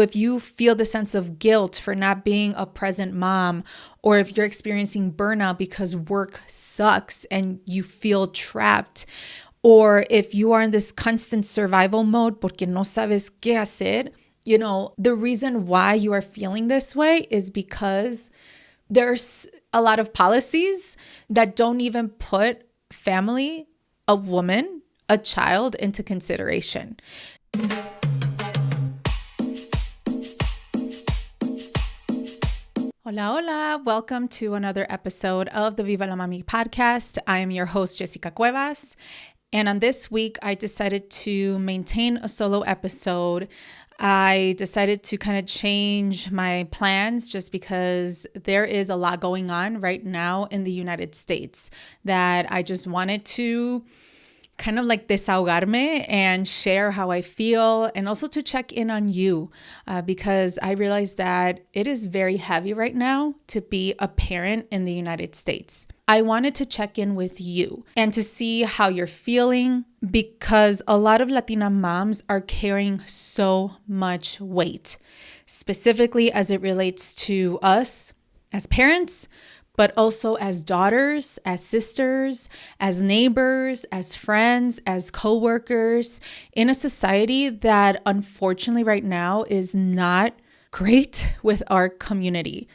If you feel the sense of guilt for not being a present mom, or if you're experiencing burnout because work sucks and you feel trapped, or if you are in this constant survival mode porque no sabes qué hacer, the reason why you are feeling this way is because there's a lot of policies that don't even put family, a woman, a child into consideration. Hola, hola. Welcome to another episode of the Viva la Mami podcast. I am your host, Jessica Cuevas. And on this week, I decided to maintain a solo episode. I decided to kind of change my plans just because there is a lot going on right now in the United States that I just wanted to kind of like desahogarme and share how I feel, and also to check in on you because I realized that it is very heavy right now to be a parent in the United States. I wanted to check in with you and to see how you're feeling, because a lot of Latina moms are carrying so much weight, specifically as it relates to us as parents, but also as daughters, as sisters, as neighbors, as friends, as coworkers, in a society that unfortunately right now is not great with our community.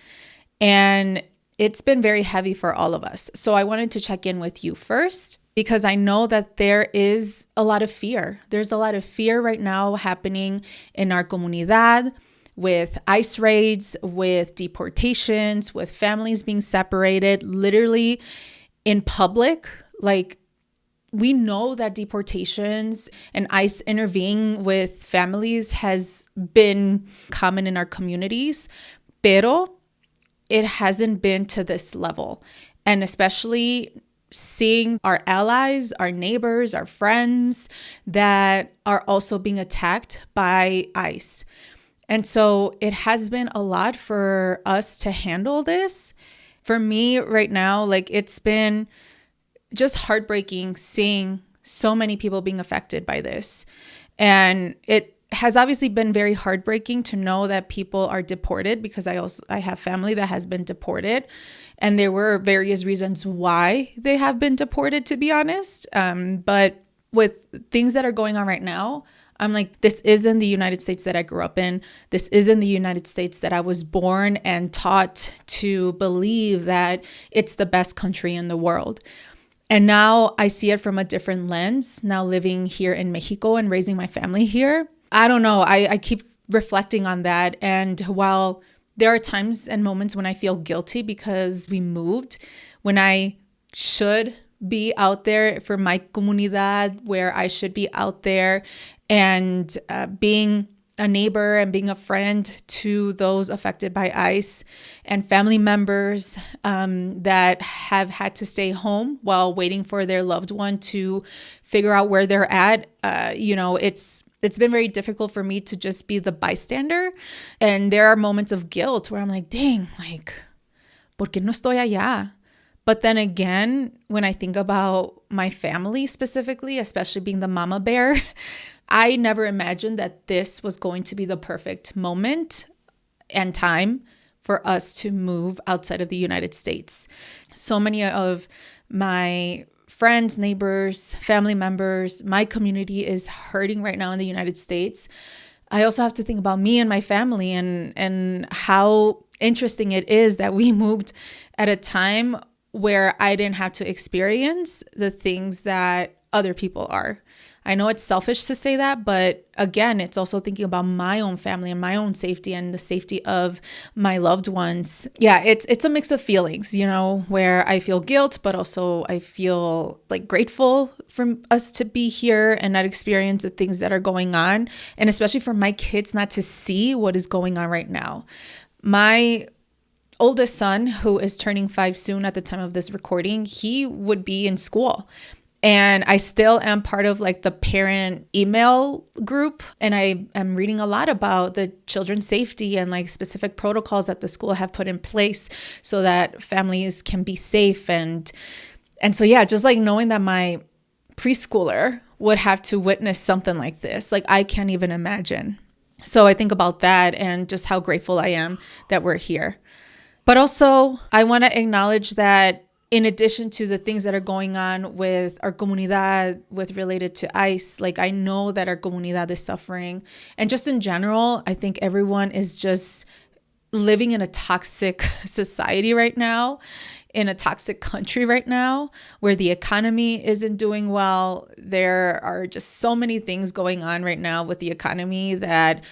And it's been very heavy for all of us. So I wanted to check in with you first, because I know that there is a lot of fear. There's a lot of fear right now happening in our comunidad, with ICE raids, with deportations, with families being separated, literally in public. Like, we know that deportations and ICE intervening with families has been common in our communities, pero it hasn't been to this level. And especially seeing our allies, our neighbors, our friends that are also being attacked by ICE. And so it has been a lot for us to handle this. For me right now, like, it's been just heartbreaking seeing so many people being affected by this. And it has obviously been very heartbreaking to know that people are deported, because I have family that has been deported, and there were various reasons why they have been deported, to be honest. But with things that are going on right now, I'm like, this isn't the United States that I grew up in. This isn't the United States that I was born and taught to believe that it's the best country in the world. And now I see it from a different lens, now living here in Mexico and raising my family here. I don't know. I keep reflecting on that. And while there are times and moments when I feel guilty because we moved, when I should be out there for my comunidad, where I should be out there and being a neighbor and being a friend to those affected by ICE and family members that have had to stay home while waiting for their loved one to figure out where they're at. It's been very difficult for me to just be the bystander. And there are moments of guilt where I'm like, dang, like, ¿por qué no estoy allá? But then again, when I think about my family specifically, especially being the mama bear, I never imagined that this was going to be the perfect moment and time for us to move outside of the United States. So many of my friends, neighbors, family members, my community is hurting right now in the United States. I also have to think about me and my family and how interesting it is that we moved at a time where I didn't have to experience the things that other people are. I know it's selfish to say that, but again, it's also thinking about my own family and my own safety and the safety of my loved ones. Yeah, it's a mix of feelings, where I feel guilt, but also I feel like grateful for us to be here and not experience the things that are going on. And especially for my kids not to see what is going on right now. My oldest son, who is turning 5 soon at the time of this recording, he would be in school. And I still am part of like the parent email group. And I am reading a lot about the children's safety and like specific protocols that the school have put in place so that families can be safe. And so, yeah, just like knowing that my preschooler would have to witness something like this, like I can't even imagine. So I think about that and just how grateful I am that we're here. But also, I want to acknowledge that in addition to the things that are going on with our comunidad, with related to ICE, like I know that our comunidad is suffering. And just in general, I think everyone is just living in a toxic society right now, in a toxic country right now, where the economy isn't doing well. There are just so many things going on right now with the economy that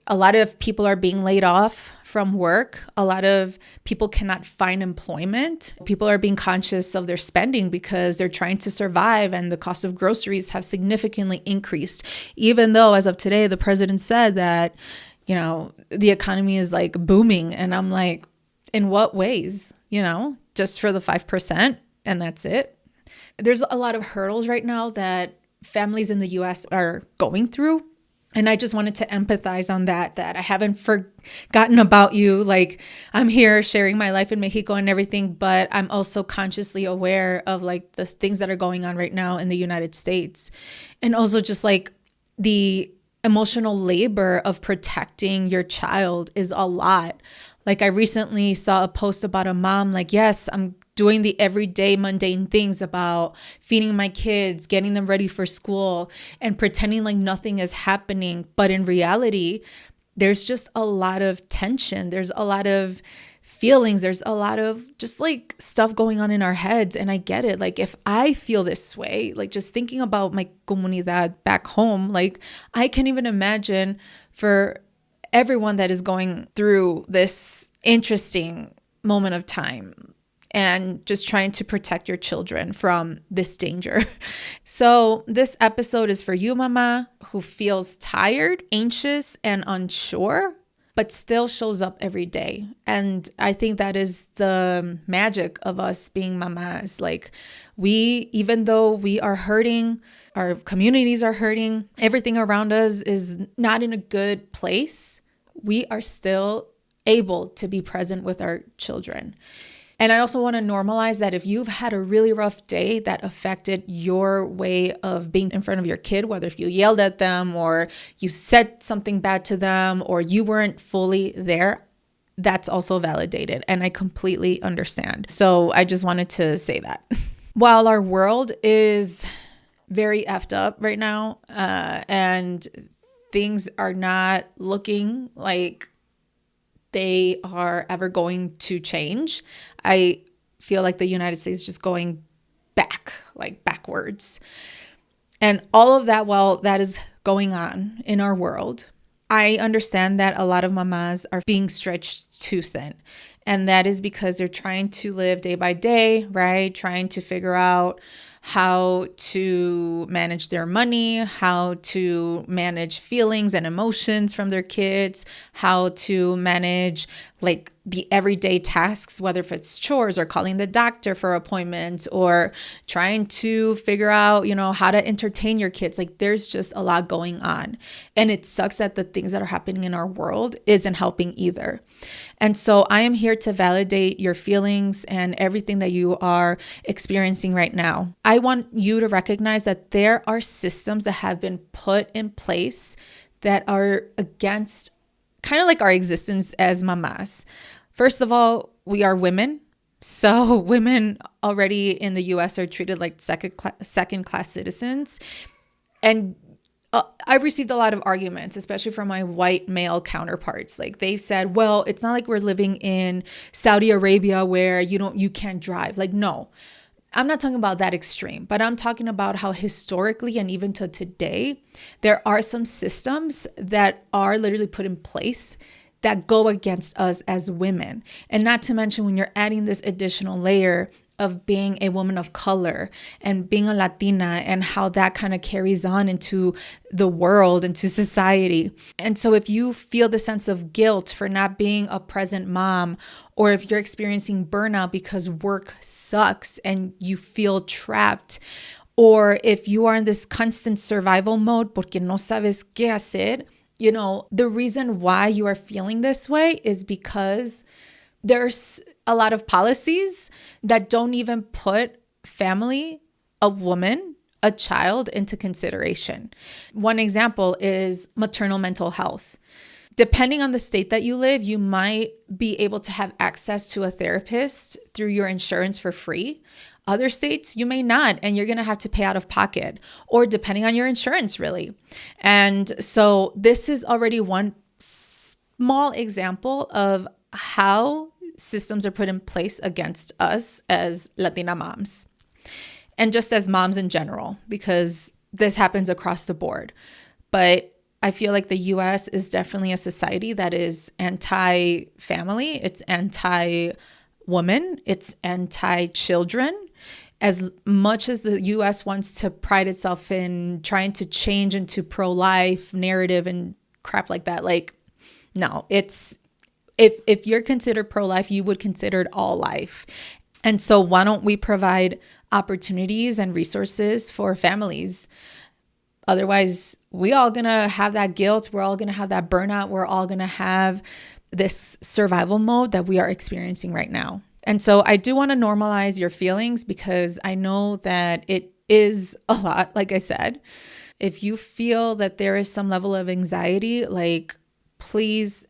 a lot of people are being laid off from work. A lot of people cannot find employment. People are being conscious of their spending because they're trying to survive, and the cost of groceries have significantly increased. Even though, as of today, the president said that, the economy is like booming. And I'm like, in what ways? Just for the 5%, and that's it. There's a lot of hurdles right now that families in the US are going through. And I just wanted to empathize on that I haven't forgotten about you. Like, I'm here sharing my life in Mexico and everything, but I'm also consciously aware of like the things that are going on right now in the United States. And also just like the emotional labor of protecting your child is a lot. Like, I recently saw a post about a mom, like, yes, I'm doing the everyday mundane things about feeding my kids, getting them ready for school, and pretending like nothing is happening. But in reality, there's just a lot of tension. There's a lot of feelings. There's a lot of just like stuff going on in our heads. And I get it. Like, if I feel this way, like just thinking about my comunidad back home, like I can't even imagine for everyone that is going through this interesting moment of time and just trying to protect your children from this danger. So this episode is for you, mama, who feels tired, anxious, and unsure, but still shows up every day. And I think that is the magic of us being mamas. Like, even though we are hurting, our communities are hurting, everything around us is not in a good place, we are still able to be present with our children. And I also want to normalize that if you've had a really rough day that affected your way of being in front of your kid, whether if you yelled at them or you said something bad to them or you weren't fully there, that's also validated. And I completely understand. So I just wanted to say that. While our world is very effed up right now, and things are not looking like they are ever going to change, I feel like the United States is just going backwards. And all of that, while that is going on in our world, I understand that a lot of mamas are being stretched too thin. And that is because they're trying to live day by day, right? Trying to figure out how to manage their money, how to manage feelings and emotions from their kids, how to manage like the everyday tasks, whether if it's chores or calling the doctor for appointments or trying to figure out, how to entertain your kids. Like, there's just a lot going on. And it sucks that the things that are happening in our world isn't helping either. And so I am here to validate your feelings and everything that you are experiencing right now. I want you to recognize that there are systems that have been put in place that are against kind of like our existence as mamas. First of all, we are women. So women already in the US are treated like second-class citizens. And I received a lot of arguments, especially from my white male counterparts. Like, they said, well, it's not like we're living in Saudi Arabia where you can't drive. Like, no, I'm not talking about that extreme, but I'm talking about how historically and even to today, there are some systems that are literally put in place that go against us as women. And not to mention when you're adding this additional layer of being a woman of color and being a Latina and how that kind of carries on into the world, into society. And so if you feel the sense of guilt for not being a present mom, or if you're experiencing burnout because work sucks and you feel trapped, or if you are in this constant survival mode porque no sabes qué hacer, the reason why you are feeling this way is because there's a lot of policies that don't even put family, a woman, a child into consideration. One example is maternal mental health. Depending on the state that you live, you might be able to have access to a therapist through your insurance for free. Other states, you may not, and you're going to have to pay out of pocket, or depending on your insurance, really. And so this is already one small example of how systems are put in place against us as Latina moms, and just as moms in general, because this happens across the board. But I feel like the US is definitely a society that is anti-family, it's anti-woman, it's anti-children. As much as the US wants to pride itself in trying to change into pro-life narrative and crap like that, like, no, it's if you're considered pro-life, you would consider it all life. And so why don't we provide opportunities and resources for families? Otherwise, we all gonna have that guilt. We're all gonna have that burnout. We're all gonna have this survival mode that we are experiencing right now. And so I do want to normalize your feelings, because I know that it is a lot, like I said. If you feel that there is some level of anxiety, like, please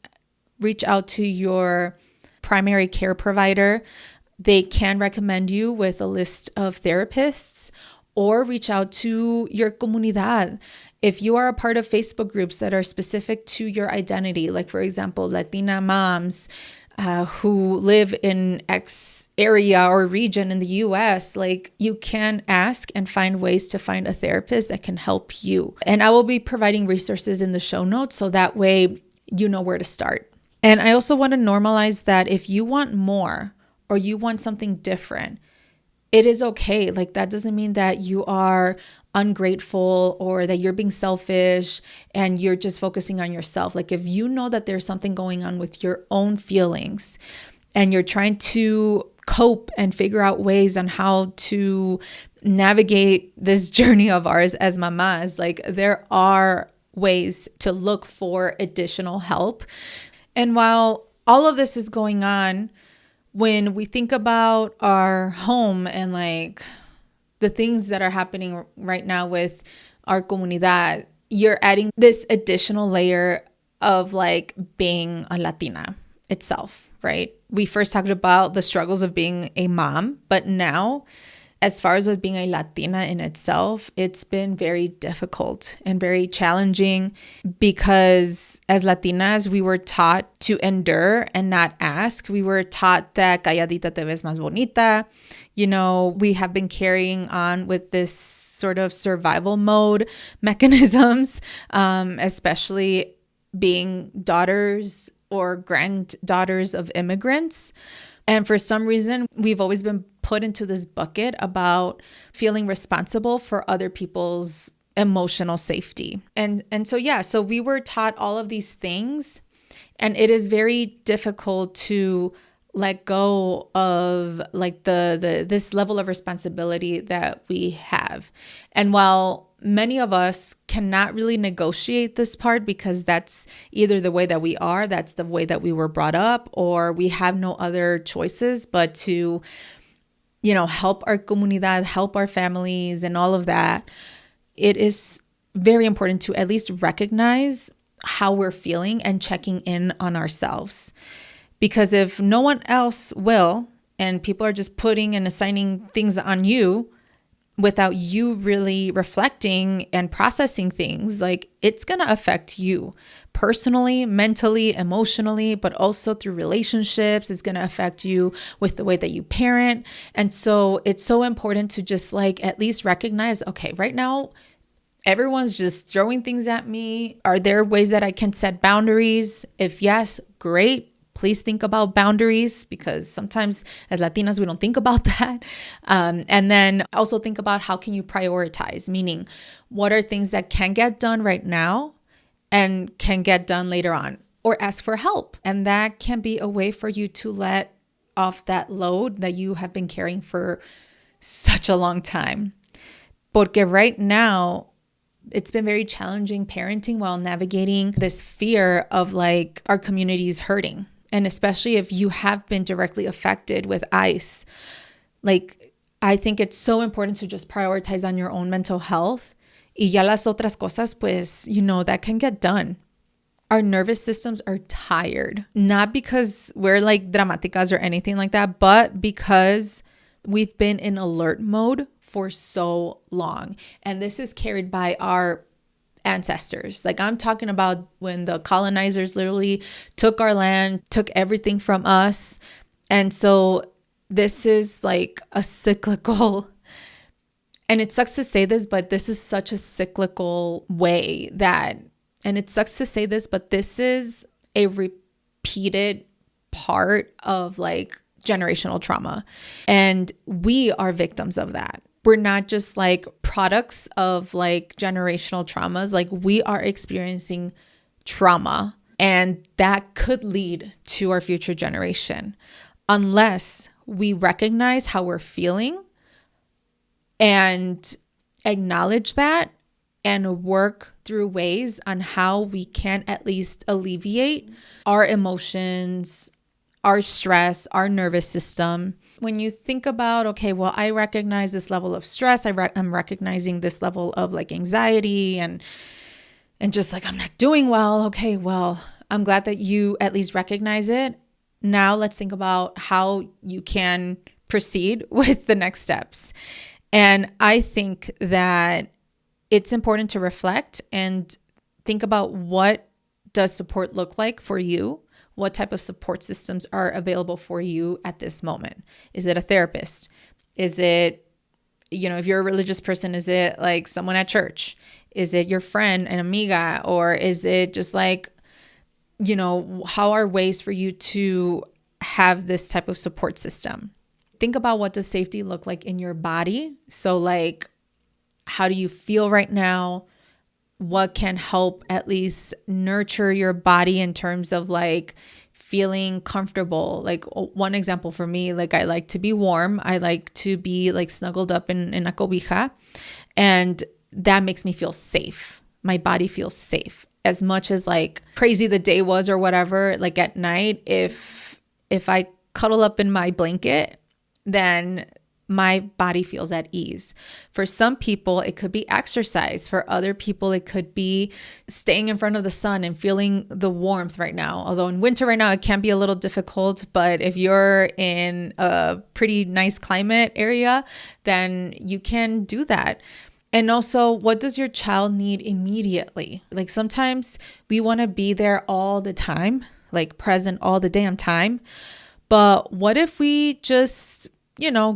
reach out to your primary care provider. They can recommend you with a list of therapists, or reach out to your comunidad. If you are a part of Facebook groups that are specific to your identity, like for example, Latina Moms who live in X area or region in the US, like, you can ask and find ways to find a therapist that can help you. And I will be providing resources in the show notes, so that way you know where to start. And I also want to normalize that if you want more or you want something different, it is okay. Like, that doesn't mean that you are ungrateful or that you're being selfish and you're just focusing on yourself. Like, if you know that there's something going on with your own feelings and you're trying to cope and figure out ways on how to navigate this journey of ours as mamas, like, there are ways to look for additional help. And while all of this is going on, when we think about our home and like the things that are happening right now with our comunidad, you're adding this additional layer of like being a Latina itself, right? We first talked about the struggles of being a mom, but now, as far as with being a Latina in itself, it's been very difficult and very challenging, because as Latinas, we were taught to endure and not ask. We were taught that calladita te ves más bonita. You know, we have been carrying on with this sort of survival mode mechanisms, especially being daughters or granddaughters of immigrants. And for some reason, we've always been put into this bucket about feeling responsible for other people's emotional safety. And so we were taught all of these things, and it is very difficult to let go of like this level of responsibility that we have. And while many of us cannot really negotiate this part, because that's either the way that we are, that's the way that we were brought up, or we have no other choices but to, you know, help our comunidad, help our families and all of that, it is very important to at least recognize how we're feeling and checking in on ourselves. Because if no one else will, and people are just putting and assigning things on you without you really reflecting and processing things, like, it's going to affect you personally, mentally, emotionally, but also through relationships. It's going to affect you with the way that you parent. And so it's so important to just like at least recognize, okay, right now, everyone's just throwing things at me. Are there ways that I can set boundaries? If yes, great. Please think about boundaries, because sometimes as Latinas, we don't think about that. And then also think about how can you prioritize, meaning what are things that can get done right now and can get done later on, or ask for help. And that can be a way for you to let off that load that you have been carrying for such a long time. Porque right now, it's been very challenging parenting while navigating this fear of like our communities hurting. And especially if you have been directly affected with ICE, like I think it's so important to just prioritize on your own mental health. Y ya las otras cosas, pues, that can get done. Our nervous systems are tired, not because we're like dramaticas or anything like that, but because we've been in alert mode for so long. And this is carried by our ancestors. Like, I'm talking about when the colonizers literally took our land, took everything from us. And so this is like a cyclical, and it sucks to say this, but this is such a cyclical way and it sucks to say this, but this is a repeated part of like generational trauma. And we are victims of that. We're not just like products of like generational traumas. Like, we are experiencing trauma, and that could lead to our future generation unless we recognize how we're feeling and acknowledge that and work through ways on how we can at least alleviate our emotions, our stress, our nervous system. When you think about, okay, well, I recognize this level of stress, I'm recognizing this level of like anxiety and just like I'm not doing well. Okay, well, I'm glad that you at least recognize it. Now let's think about how you can proceed with the next steps. And I think that it's important to reflect and think about, what does support look like for you? What type of support systems are available for you at this moment? Is it a therapist? Is it, if you're a religious person, is it like someone at church? Is it your friend, an amiga? Or is it just like, how are ways for you to have this type of support system? Think about, what does safety look like in your body? So like, how do you feel right now? What can help at least nurture your body in terms of like feeling comfortable? Like, one example for me, like, I like to be warm. I like to be like snuggled up in a cobija, and that makes me feel safe. My body feels safe. As much as like crazy the day was or whatever, like at night, if I cuddle up in my blanket, then my body feels at ease. For some people, it could be exercise. For other people, it could be staying in front of the sun and feeling the warmth right now. Although in winter right now, it can be a little difficult, but if you're in a pretty nice climate area, then you can do that. And also, what does your child need immediately? Like, sometimes we want to be there all the time, like present all the damn time. But what if we just,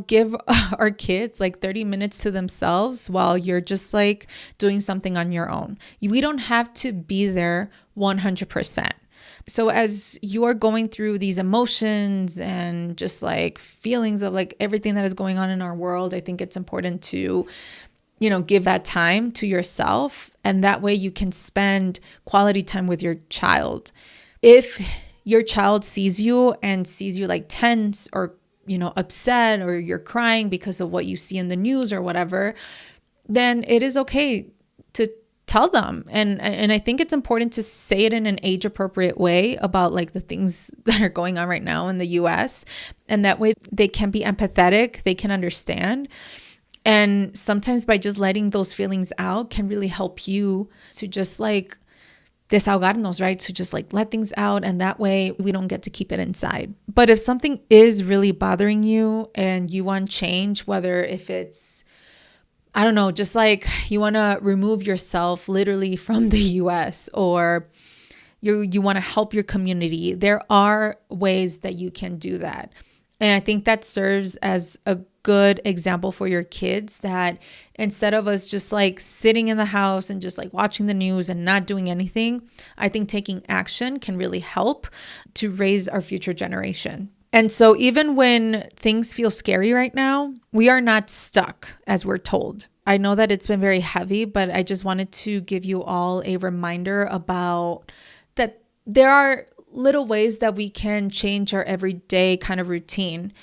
give our kids like 30 minutes to themselves while you're just like doing something on your own? We don't have to be there 100%. So as you are going through these emotions and just like feelings of like everything that is going on in our world, I think it's important to, give that time to yourself. And that way you can spend quality time with your child. If your child sees you like tense or upset, or you're crying because of what you see in the news or whatever, then it is okay to tell them. And I think it's important to say it in an age appropriate way about like the things that are going on right now in the US. And that way they can be empathetic, they can understand. And sometimes by just letting those feelings out can really help you to just like desahogarnos, right? To just like let things out, and that way we don't get to keep it inside. But if something is really bothering you and you want change, whether if it's, I don't know, just like you want to remove yourself literally from the US, or you want to help your community, there are ways that you can do that. And I think that serves as a good example for your kids, that instead of us just like sitting in the house and just like watching the news and not doing anything, I think taking action can really help to raise our future generation. And so even when things feel scary right now, we are not stuck as we're told. I know that it's been very heavy, but I just wanted to give you all a reminder about that there are little ways that we can change our everyday kind of routine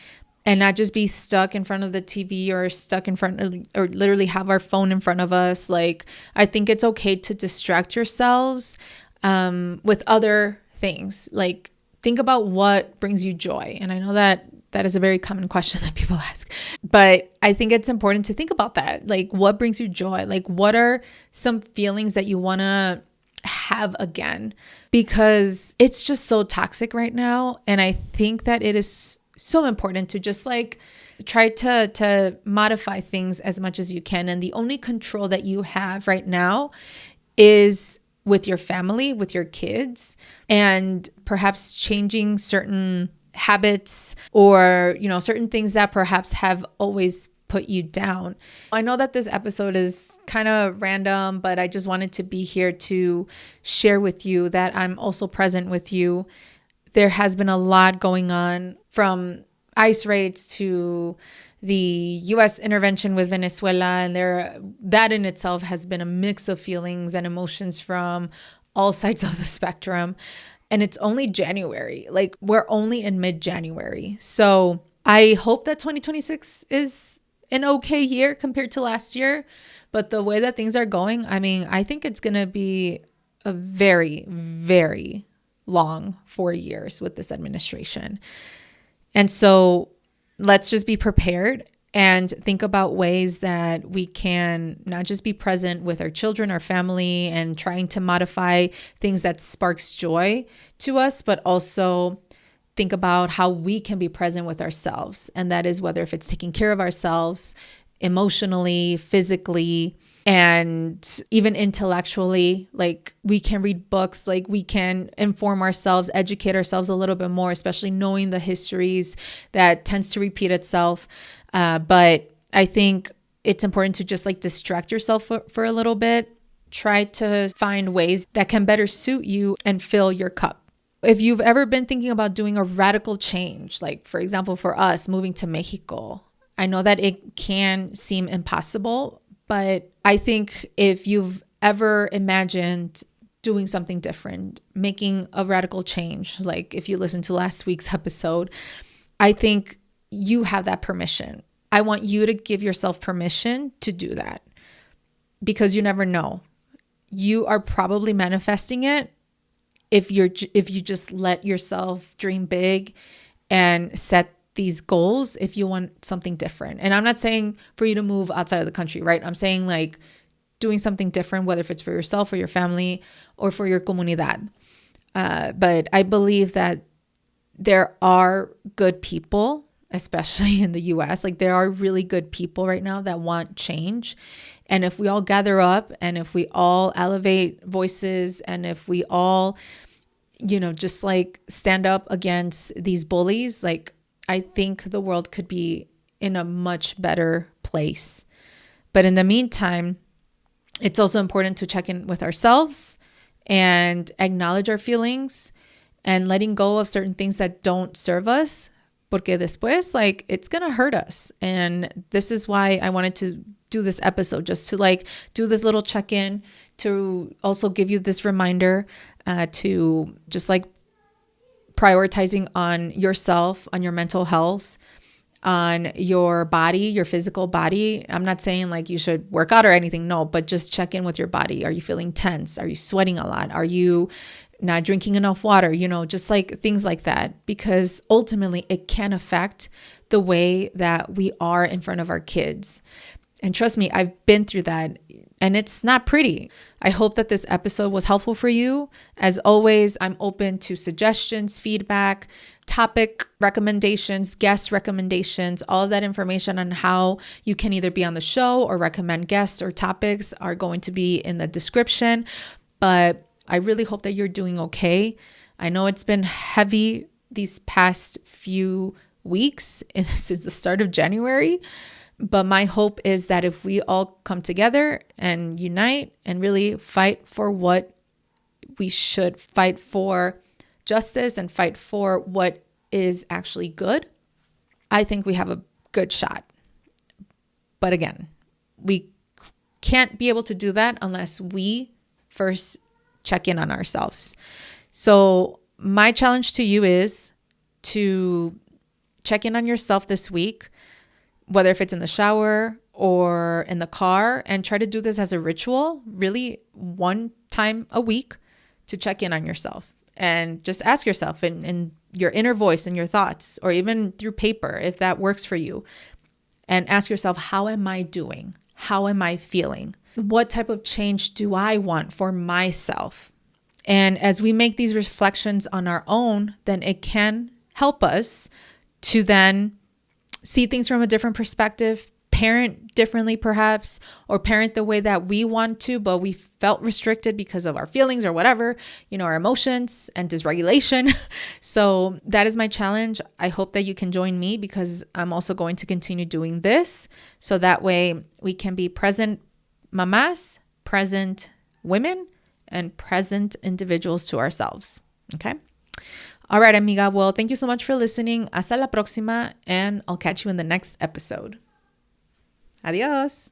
and not just be stuck in front of the TV or stuck in front of, or literally have our phone in front of us. Like, I think it's okay to distract yourselves with other things. Like, think about what brings you joy. And I know that That is a very common question that people ask. But I think it's important to think about that. Like, what brings you joy? Like, what are some feelings that you want to have again? Because it's just so toxic right now. And I think that it is so important to just like try to modify things as much as you can. And the only control that you have right now is with your family, with your kids, and perhaps changing certain habits or, certain things that perhaps have always put you down. I know that this episode is kind of random, but I just wanted to be here to share with you that I'm also present with you. There has been a lot going on, from ICE raids to the U.S. intervention with Venezuela, and that in itself has been a mix of feelings and emotions from all sides of the spectrum. And it's only January. Like, we're only in mid-January. So I hope that 2026 is an okay year compared to last year. But the way that things are going, I think it's going to be a very, very long 4 years with this administration. And so let's just be prepared and think about ways that we can not just be present with our children, our family, and trying to modify things that sparks joy to us, but also think about how we can be present with ourselves. And that is whether if it's taking care of ourselves emotionally, physically, and even intellectually. Like, we can read books, like we can inform ourselves, educate ourselves a little bit more, especially knowing the histories that tends to repeat itself. But I think it's important to just like distract yourself for a little bit. Try to find ways that can better suit you and fill your cup. If you've ever been thinking about doing a radical change, like for example, for us moving to Mexico, I know that it can seem impossible, but I think if you've ever imagined doing something different, making a radical change, like if you listen to last week's episode, I think you have that permission. I want you to give yourself permission to do that, because you never know. You are probably manifesting it if you just let yourself dream big and set these goals if you want something different. And I'm not saying for you to move outside of the country, right? I'm saying like doing something different, whether if it's for yourself or your family or for your comunidad. But I believe that there are good people, especially in the US. Like, there are really good people right now that want change. And if we all gather up and if we all elevate voices and if we all, just like stand up against these bullies, like, I think the world could be in a much better place. But in the meantime, it's also important to check in with ourselves and acknowledge our feelings and letting go of certain things that don't serve us, porque después, like, it's going to hurt us. And this is why I wanted to do this episode, just to like do this little check-in, to also give you this reminder to just like prioritizing on yourself, on your mental health, on your body, your physical body. I'm not saying like you should work out or anything, no, but just check in with your body. Are you feeling tense? Are you sweating a lot? Are you not drinking enough water? Just like things like that, because ultimately it can affect the way that we are in front of our kids. And trust me, I've been through that, and it's not pretty. I hope that this episode was helpful for you. As always, I'm open to suggestions, feedback, topic recommendations, guest recommendations. All of that information on how you can either be on the show or recommend guests or topics are going to be in the description. But I really hope that you're doing okay. I know it's been heavy these past few weeks since the start of January. But my hope is that if we all come together and unite and really fight for what we should fight for, justice, and fight for what is actually good, I think we have a good shot. But again, we can't be able to do that unless we first check in on ourselves. So my challenge to you is to check in on yourself this week, whether if it's in the shower or in the car, and try to do this as a ritual, really one time a week, to check in on yourself. and just ask yourself in your inner voice and your thoughts, or even through paper, if that works for you, and ask yourself, how am I doing? How am I feeling? What type of change do I want for myself? And as we make these reflections on our own, then it can help us to then see things from a different perspective, parent differently perhaps, or parent the way that we want to, but we felt restricted because of our feelings or whatever, our emotions and dysregulation. So that is my challenge. I hope that you can join me, because I'm also going to continue doing this. So that way we can be present mamas, present women, and present individuals to ourselves. Okay. All right, amiga. Well, thank you so much for listening. Hasta la próxima, and I'll catch you in the next episode. Adiós.